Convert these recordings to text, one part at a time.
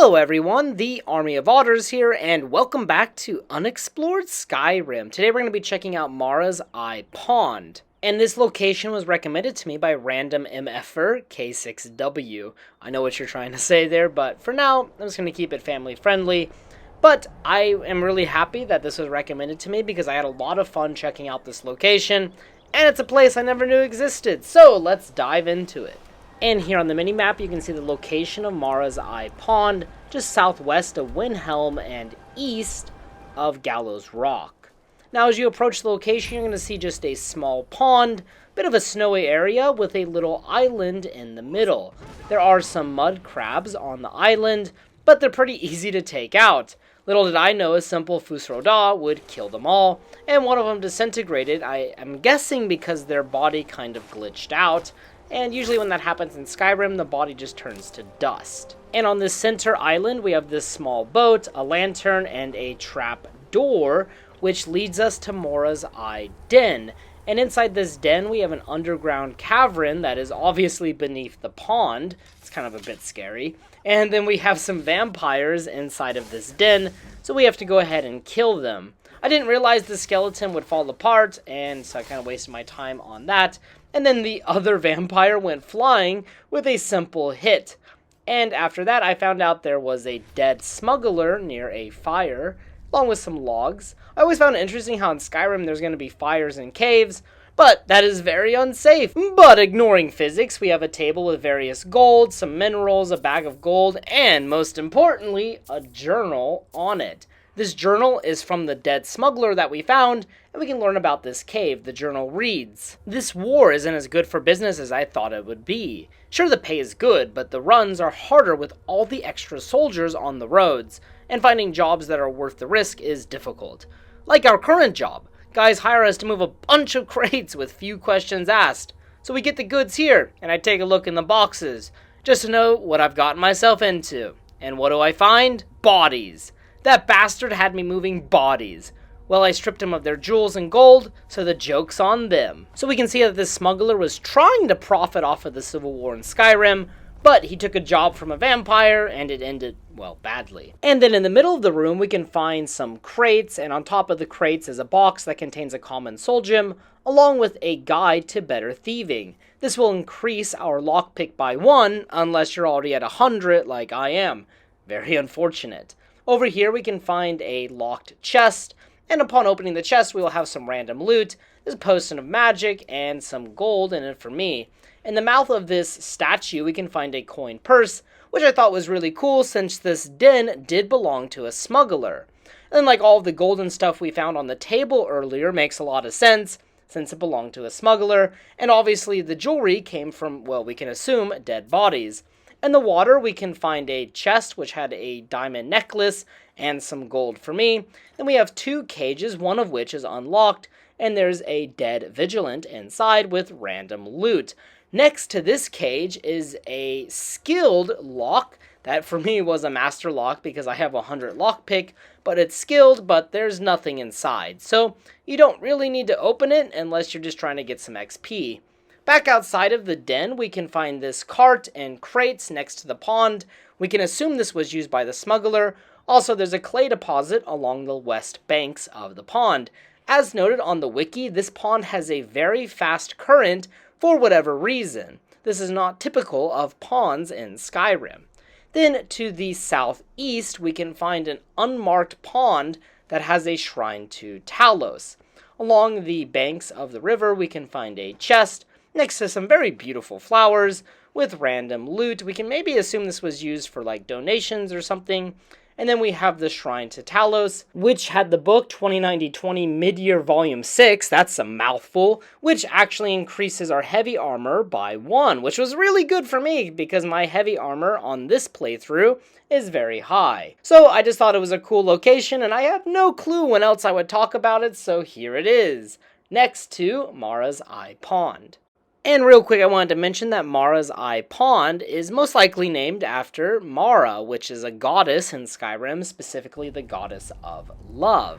Hello everyone, the Army of Otters here, and welcome back to Unexplored Skyrim. Today we're going to be checking out Mara's Eye Pond. And this location was recommended to me by random MFer K6W. I know what you're trying to say there, but for now, I'm just going to keep it family friendly. But I am really happy that this was recommended to me because I had a lot of fun checking out this location, and it's a place I never knew existed, so let's dive into it. And here on the minimap, you can see the location of Mara's Eye Pond, just southwest of Windhelm and east of Gallows Rock. Now, as you approach the location, you're going to see just a small pond, bit of a snowy area with a little island in the middle. There are some mud crabs on the island, but they're pretty easy to take out. Little did I know a simple Fusroda would kill them all, and one of them disintegrated, I am guessing because their body kind of glitched out. And usually when that happens in Skyrim, the body just turns to dust. And on this center island, we have this small boat, a lantern, and a trap door, which leads us to Mara's Eye Den. And inside this den, we have an underground cavern that is obviously beneath the pond. It's kind of a bit scary. And then we have some vampires inside of this den, so we have to go ahead and kill them. I didn't realize the skeleton would fall apart, and so I kind of wasted my time on that. And then the other vampire went flying with a simple hit. And after that, I found out there was a dead smuggler near a fire, along with some logs. I always found it interesting how in Skyrim there's going to be fires in caves, but that is very unsafe. But ignoring physics, we have a table with various gold, some minerals, a bag of gold, and most importantly, a journal on it. This journal is from the dead smuggler that we found, and we can learn about this cave. The journal reads, "This war isn't as good for business as I thought it would be. Sure, the pay is good, but the runs are harder with all the extra soldiers on the roads, and finding jobs that are worth the risk is difficult. Like our current job. Guys hire us to move a bunch of crates with few questions asked. So we get the goods here, and I take a look in the boxes, just to know what I've gotten myself into. And what do I find? Bodies. That bastard had me moving bodies. Well, I stripped him of their jewels and gold, so the joke's on them." So we can see that this smuggler was trying to profit off of the Civil War in Skyrim, but he took a job from a vampire, and it ended, well, badly. And then in the middle of the room, we can find some crates, and on top of the crates is a box that contains a common soul gem, along with a guide to better thieving. This will increase our lockpick by 1, unless you're already at 100 like I am. Very unfortunate. Over here, we can find a locked chest, and upon opening the chest, we will have some random loot. There's a potion of magic and some gold in it for me. In the mouth of this statue, we can find a coin purse, which I thought was really cool since this den did belong to a smuggler. And like all of the golden stuff we found on the table earlier makes a lot of sense, since it belonged to a smuggler, and obviously the jewelry came from, well, we can assume, dead bodies. In the water, we can find a chest which had a diamond necklace and some gold for me. Then we have 2 cages, one of which is unlocked, and there's a dead vigilant inside with random loot. Next to this cage is a skilled lock. That for me was a master lock because I have 100 lockpick, but it's skilled, but there's nothing inside. So you don't really need to open it unless you're just trying to get some XP. Back outside of the den, we can find this cart and crates next to the pond. We can assume this was used by the smuggler. Also, there's a clay deposit along the west banks of the pond. As noted on the wiki, this pond has a very fast current for whatever reason. This is not typical of ponds in Skyrim. Then to the southeast, we can find an unmarked pond that has a shrine to Talos. Along the banks of the river, we can find a chest next to some very beautiful flowers with random loot. We can maybe assume this was used for like donations or something. And then we have the Shrine to Talos, which had the book 2090-20 Mid-Year Volume 6, that's a mouthful, which actually increases our heavy armor by 1, which was really good for me because my heavy armor on this playthrough is very high. So I just thought it was a cool location, and I have no clue when else I would talk about it, so here it is, next to Mara's Eye Pond. And real quick, I wanted to mention that Mara's Eye Pond is most likely named after Mara, which is a goddess in Skyrim, specifically the goddess of love.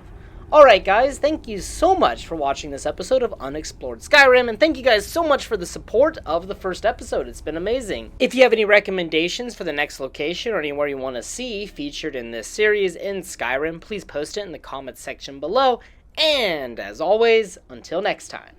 Alright guys, thank you so much for watching this episode of Unexplored Skyrim, and thank you guys so much for the support of the first episode. It's been amazing. If you have any recommendations for the next location or anywhere you want to see featured in this series in Skyrim, please post it in the comments section below. And as always, until next time.